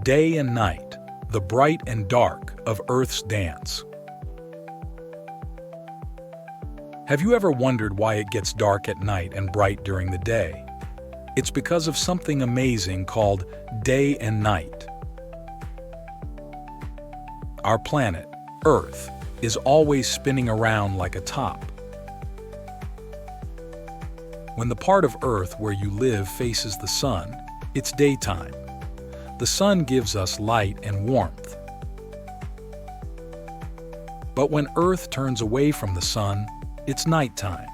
Day and night, the bright and dark of Earth's dance. Have you ever wondered why it gets dark at night and bright during the day? It's because of something amazing called day and night. Our planet, Earth, is always spinning around like a top. When the part of Earth where you live faces the sun, it's daytime. The sun gives us light and warmth. But when Earth turns away from the sun, it's nighttime.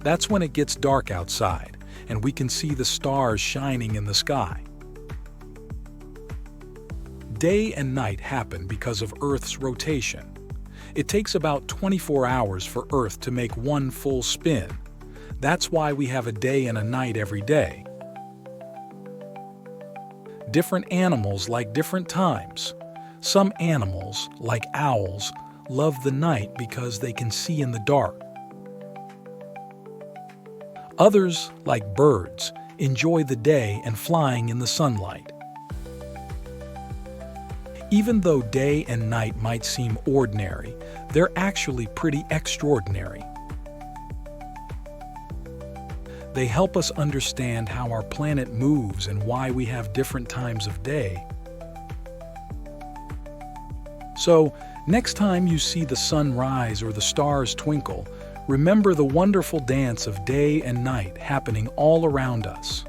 That's when it gets dark outside, and we can see the stars shining in the sky. Day and night happen because of Earth's rotation. It takes about 24 hours for Earth to make one full spin. That's why we have a day and a night every day. Different animals like different times. Some animals, like owls, love the night because they can see in the dark. Others, like birds, enjoy the day and flying in the sunlight. Even though day and night might seem ordinary, they're actually pretty extraordinary. They help us understand how our planet moves and why we have different times of day. So, next time you see the sun rise or the stars twinkle, remember the wonderful dance of day and night happening all around us.